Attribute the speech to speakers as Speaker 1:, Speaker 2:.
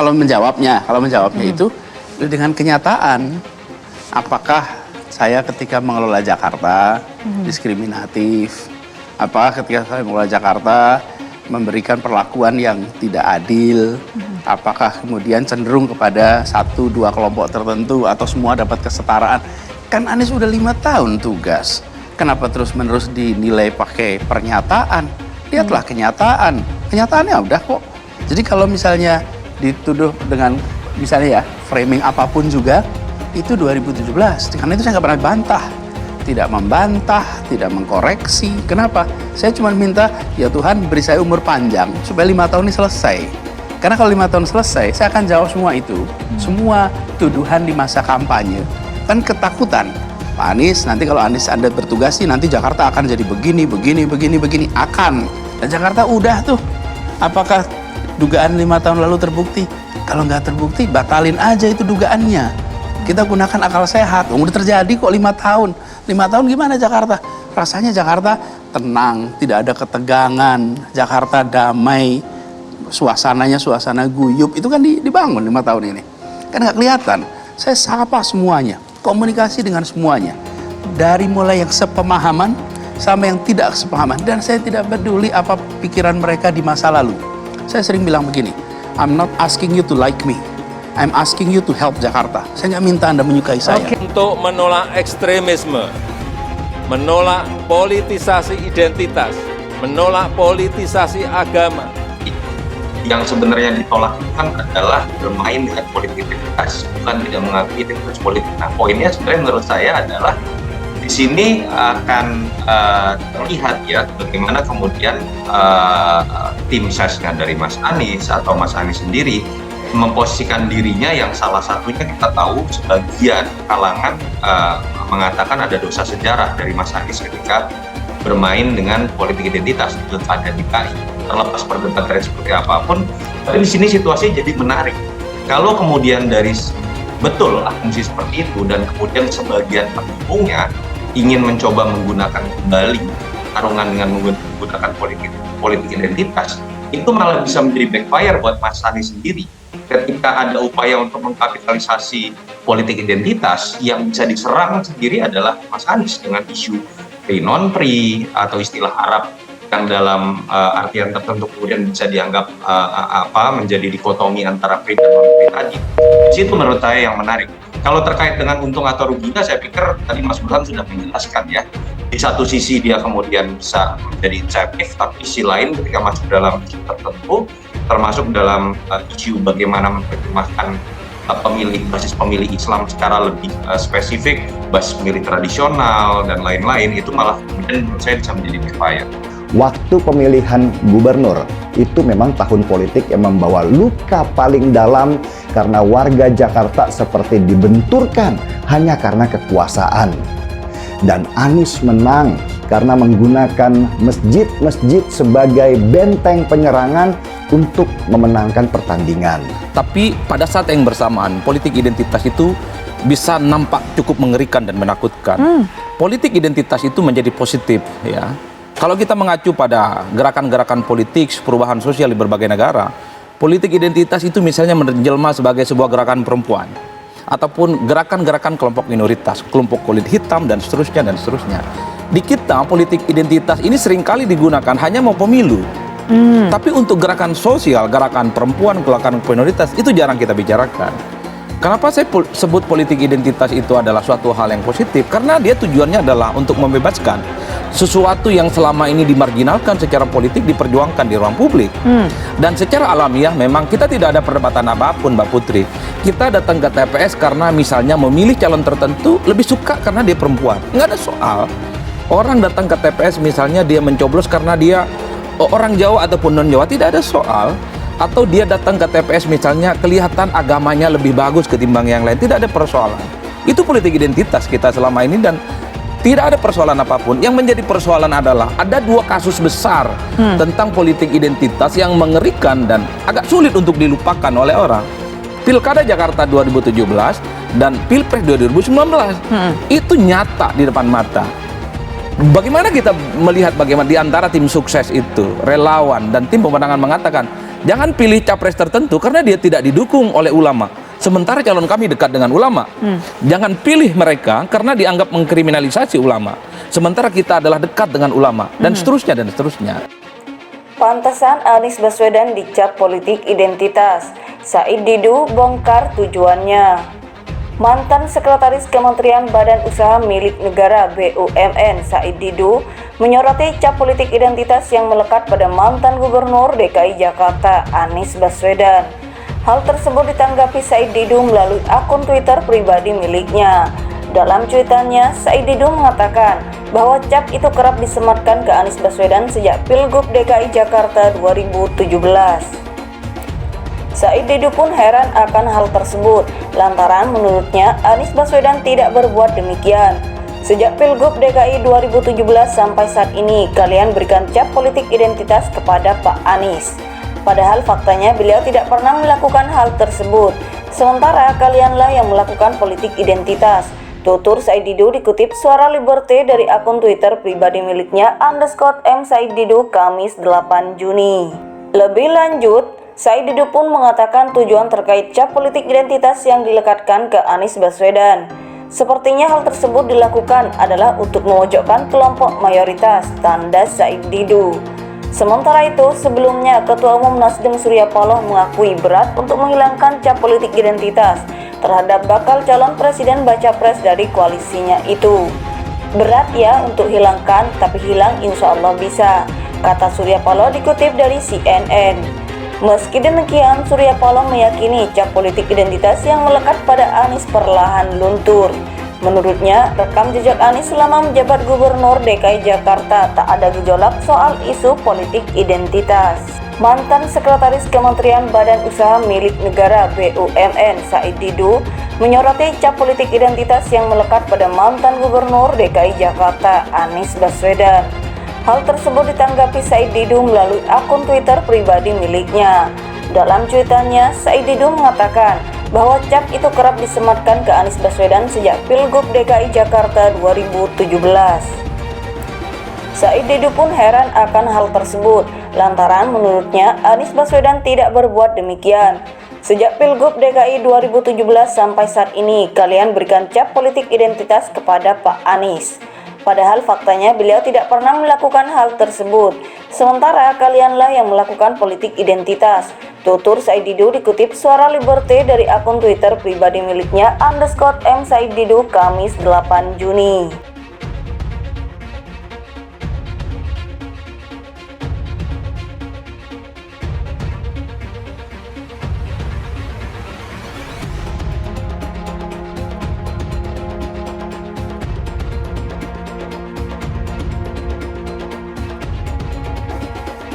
Speaker 1: kalau menjawabnya itu dengan kenyataan. Apakah saya ketika mengelola Jakarta diskriminatif? Apakah ketika saya mengelola Jakarta memberikan perlakuan yang tidak adil? Apakah kemudian cenderung kepada 1-2 kelompok tertentu atau semua dapat kesetaraan? Kan Anies udah 5 tahun tugas. Kenapa terus-menerus dinilai pakai pernyataan? Lihatlah kenyataan. Kenyataannya udah kok. Jadi kalau misalnya dituduh dengan misalnya ya framing apapun juga, itu 2017. Karena itu saya nggak pernah bantah. Tidak membantah, tidak mengkoreksi. Kenapa? Saya cuma minta, ya Tuhan beri saya umur panjang supaya 5 tahun ini selesai. Karena kalau 5 tahun selesai, saya akan jawab semua itu. Semua tuduhan di masa kampanye. Kan ketakutan. Pak Anies, nanti kalau Anies Anda bertugas sih, nanti Jakarta akan jadi begini. Akan. Dan Jakarta udah tuh. Apakah dugaan 5 tahun lalu terbukti? Kalau nggak terbukti, batalin aja itu dugaannya. Kita gunakan akal sehat. Udah terjadi kok 5 tahun. 5 tahun gimana Jakarta? Rasanya Jakarta tenang, tidak ada ketegangan. Jakarta damai, suasananya suasana guyup. Itu kan dibangun 5 tahun ini. Kan nggak kelihatan. Saya sapa semuanya, komunikasi dengan semuanya. Dari mulai yang sepemahaman sama yang tidak sepemahaman. Dan saya tidak peduli apa pikiran mereka di masa lalu. Saya sering bilang begini, I'm not asking you to like me. I'm asking you to help Jakarta. Saya nggak minta Anda menyukai saya.
Speaker 2: Untuk menolak ekstremisme, menolak politisasi identitas, menolak politisasi agama.
Speaker 3: Yang sebenarnya ditolak itu kan adalah bermain dengan politik identitas, bukan tidak mengakui identitas politik. Nah, poinnya sebenarnya menurut saya adalah di sini akan terlihat ya bagaimana kemudian tim sesnya dari Mas Anies atau Mas Anies sendiri memposisikan dirinya yang salah satunya kita tahu sebagian kalangan mengatakan ada dosa sejarah dari Mas Anies ketika bermain dengan politik identitas di Pilkada DKI. Terlepas perdebatan seperti apapun, tapi di sini situasi jadi menarik. Kalau kemudian dari betul asumsi seperti itu dan kemudian sebagian pendukungnya ingin mencoba menggunakan kembali tarungan dengan menggunakan politik identitas, itu malah bisa menjadi backfire buat Mas Anies sendiri. Ketika ada upaya untuk mengkapitalisasi politik identitas, yang bisa diserang sendiri adalah Mas Anies dengan isu pri non pri atau istilah Arab yang dalam artian tertentu kemudian bisa dianggap menjadi dikotomi antara pri dan non pri tadi. Di situ menurut saya yang menarik. Kalau terkait dengan untung atau ruginya, saya pikir tadi Mas Burhan sudah menjelaskan ya. Di satu sisi dia kemudian bisa menjadi insentif, tapi sisi lain ketika masuk dalam isu tertentu, termasuk dalam isu bagaimana mempertimbangkan basis pemilih Islam secara lebih spesifik, basis pemilih tradisional dan lain-lain, itu malah kemudian menurut saya bisa menjadi backfire.
Speaker 4: Waktu pemilihan gubernur itu memang tahun politik yang membawa luka paling dalam karena warga Jakarta seperti dibenturkan hanya karena kekuasaan. Dan Anies menang karena menggunakan masjid-masjid sebagai benteng penyerangan untuk memenangkan pertandingan.
Speaker 5: Tapi pada saat yang bersamaan, politik identitas itu bisa nampak cukup mengerikan dan menakutkan. Politik identitas itu menjadi positif, ya. Kalau kita mengacu pada gerakan-gerakan politik perubahan sosial di berbagai negara, politik identitas itu misalnya menjelma sebagai sebuah gerakan perempuan ataupun gerakan-gerakan kelompok minoritas, kelompok kulit hitam dan seterusnya dan seterusnya. Di kita politik identitas ini seringkali digunakan hanya mau pemilu. Tapi untuk gerakan sosial, gerakan perempuan, gerakan minoritas itu jarang kita bicarakan. Kenapa saya sebut politik identitas itu adalah suatu hal yang positif? Karena dia tujuannya adalah untuk membebaskan sesuatu yang selama ini dimarginalkan secara politik diperjuangkan di ruang publik. Dan secara alamiah memang kita tidak ada perdebatan apapun, Mbak Putri. Kita datang ke TPS karena misalnya memilih calon tertentu lebih suka karena dia perempuan. Nggak ada soal. Orang datang ke TPS misalnya dia mencoblos karena dia orang Jawa ataupun non-Jawa, tidak ada soal. Atau dia datang ke TPS misalnya kelihatan agamanya lebih bagus ketimbang yang lain, tidak ada persoalan. Itu politik identitas kita selama ini dan tidak ada persoalan apapun. Yang menjadi persoalan adalah ada 2 kasus besar tentang politik identitas yang mengerikan dan agak sulit untuk dilupakan oleh orang. Pilkada Jakarta 2017 dan Pilpres 2019 itu nyata di depan mata. Bagaimana kita melihat bagaimana di antara tim sukses itu, relawan dan tim pemenangan mengatakan Jangan pilih capres tertentu karena dia tidak didukung oleh ulama. Sementara calon kami dekat dengan ulama. Jangan pilih mereka karena dianggap mengkriminalisasi ulama. Sementara kita adalah dekat dengan ulama dan seterusnya dan seterusnya.
Speaker 6: Pantesan Anies Baswedan dicap politik identitas. Said Didu bongkar tujuannya. Mantan Sekretaris Kementerian Badan Usaha Milik Negara BUMN Said Didu menyoroti cap politik identitas yang melekat pada mantan Gubernur DKI Jakarta Anies Baswedan. Hal tersebut ditanggapi Said Didu melalui akun Twitter pribadi miliknya. Dalam cuitannya, Said Didu mengatakan bahwa cap itu kerap disematkan ke Anies Baswedan sejak Pilgub DKI Jakarta 2017. Said Didu pun heran akan hal tersebut, lantaran menurutnya Anies Baswedan tidak berbuat demikian. Sejak Pilgub DKI 2017 sampai saat ini, kalian berikan cap politik identitas kepada Pak Anies. Padahal faktanya beliau tidak pernah melakukan hal tersebut. Sementara kalianlah yang melakukan politik identitas. Tutur Said Didu dikutip Suara Liberté dari akun Twitter pribadi miliknya _M Said Didu Kamis 8 Juni. Lebih lanjut, Said Didu pun mengatakan tujuan terkait cap politik identitas yang dilekatkan ke Anies Baswedan. Sepertinya hal tersebut dilakukan adalah untuk memojokkan kelompok mayoritas, tanda Said Didu. Sementara itu, sebelumnya Ketua Umum Nasdem Surya Paloh mengakui berat untuk menghilangkan cap politik identitas terhadap bakal calon presiden baca pres dari koalisinya itu. Berat ya untuk hilangkan, tapi hilang insya Allah bisa, kata Surya Paloh dikutip dari CNN. Meski demikian, Surya Paloh meyakini cap politik identitas yang melekat pada Anies perlahan luntur. Menurutnya, rekam jejak Anies selama menjabat Gubernur DKI Jakarta tak ada gejolak soal isu politik identitas. Mantan Sekretaris Kementerian Badan Usaha Milik Negara BUMN Said Didu menyoroti cap politik identitas yang melekat pada mantan Gubernur DKI Jakarta Anies Baswedan. Hal tersebut ditanggapi Said Didu melalui akun Twitter pribadi miliknya. Dalam cuitannya, Said Didu mengatakan bahwa cap itu kerap disematkan ke Anies Baswedan sejak Pilgub DKI Jakarta 2017. Said Didu pun heran akan hal tersebut, lantaran menurutnya Anies Baswedan tidak berbuat demikian. Sejak Pilgub DKI 2017 sampai saat ini, kalian berikan cap politik identitas kepada Pak Anies. Padahal faktanya beliau tidak pernah melakukan hal tersebut. Sementara kalianlah yang melakukan politik identitas. Tutur Said Didu dikutip Suara Liberté dari akun Twitter pribadi miliknya _M Said Didu Kamis 8 Juni.